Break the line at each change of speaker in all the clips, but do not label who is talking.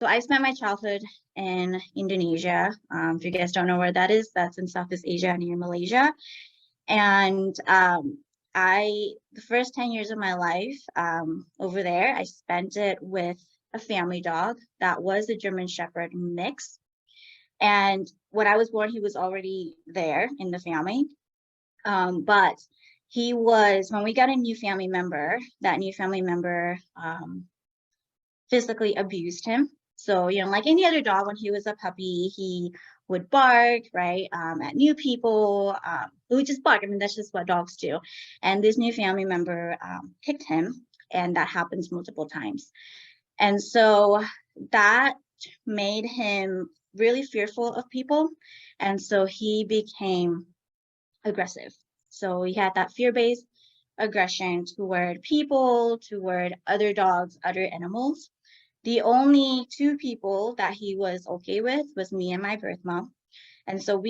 So I spent my childhood in Indonesia. If you guys don't know where that is, that's in Southeast Asia near Malaysia. And the first 10 years of my life over there, I spent it with a family dog that was a German Shepherd mix. And when I was born, he was already there in the family. But when we got a new family member, that new family member physically abused him. So, like any other dog, when he was a puppy, he would bark, right, at new people. He would just bark. I mean, that's just what dogs do. And this new family member kicked him, and that happens multiple times. And so that made him really fearful of people. And so he became aggressive. So he had that fear-based aggression toward people, toward other dogs, other animals. The only two people that he was okay with was me and my birth mom. And so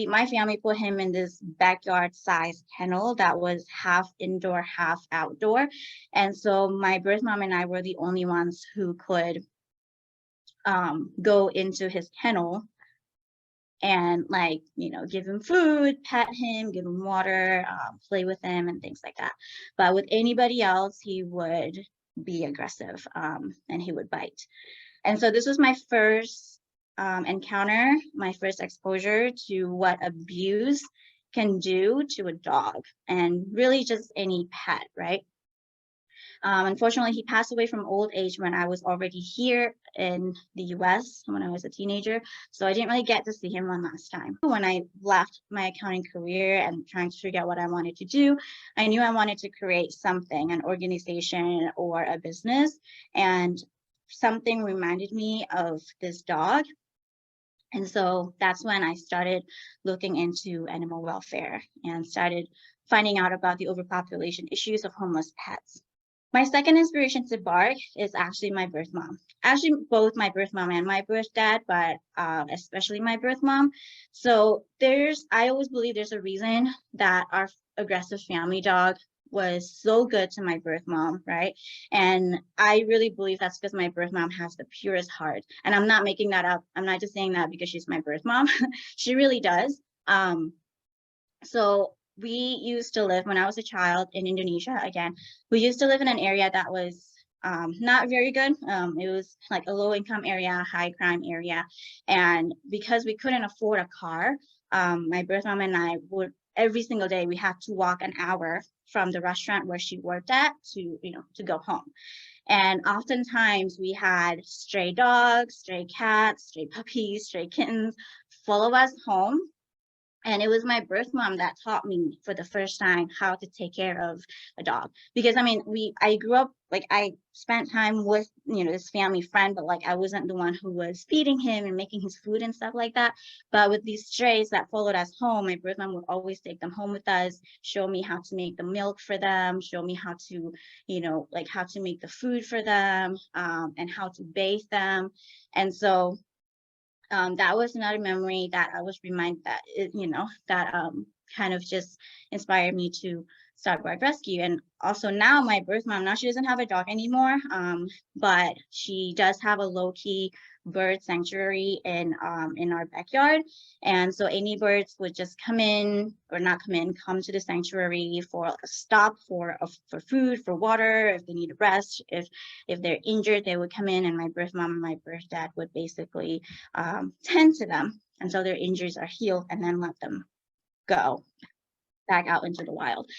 my family put him in this backyard sized kennel that was half indoor, half outdoor. And so my birth mom and I were the only ones who could go into his kennel and give him food, pet him, give him water, play with him and things like that. But with anybody else, he would be aggressive and he would bite. And so this was my first encounter, my first exposure to what abuse can do to a dog and really just any pet, right? Unfortunately, he passed away from old age when I was already here in the US when I was a teenager. So I didn't really get to see him one last time. When I left my accounting career and trying to figure out what I wanted to do, I knew I wanted to create something, an organization or a business. And something reminded me of this dog. And so that's when I started looking into animal welfare and started finding out about the overpopulation issues of homeless pets. My second inspiration to bark is actually my birth mom. Actually, both my birth mom and my birth dad, but especially my birth mom. So I always believe there's a reason that our aggressive family dog was so good to my birth mom, right? And I really believe that's because my birth mom has the purest heart. And I'm not making that up. I'm not just saying that because she's my birth mom. She really does. So we used to live, when I was a child in Indonesia, again, we used to live in an area that was not very good. It was like a low income area, high crime area. And because we couldn't afford a car, my birth mom and I would, every single day, we had to walk an hour from the restaurant where she worked at to go home. And oftentimes we had stray dogs, stray cats, stray puppies, stray kittens follow us home. And it was my birth mom that taught me for the first time how to take care of a dog. Because I grew up, I spent time with, this family friend, but I wasn't the one who was feeding him and making his food and stuff like that. But with these strays that followed us home, my birth mom would always take them home with us, show me how to make the milk for them, show me how to, how to make the food for them, and how to bathe them. And so that was another memory that I was reminded that kind of just inspired me to start Bark Rescue. And also now my birth mom, now she doesn't have a dog anymore, but she does have a low-key bird sanctuary in our backyard. And so any birds would just come to the sanctuary for a stop for food, for water, if they need a rest, if they're injured, they would come in, and my birth mom and my birth dad would basically tend to them until their injuries are healed and then let them go back out into the wild.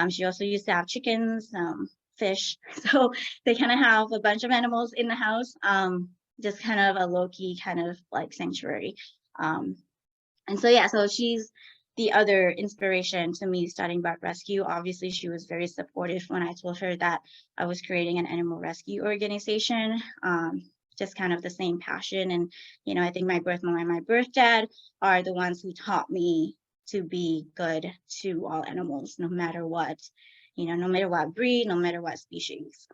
She also used to have chickens, fish, so they kind of have a bunch of animals in the house, just kind of a low-key kind of sanctuary. And so she's the other inspiration to me starting Bark Rescue. Obviously, she was very supportive when I told her that I was creating an animal rescue organization. Just kind of the same passion. And, I think my birth mom and my birth dad are the ones who taught me to be good to all animals, no matter what, no matter what breed, no matter what species.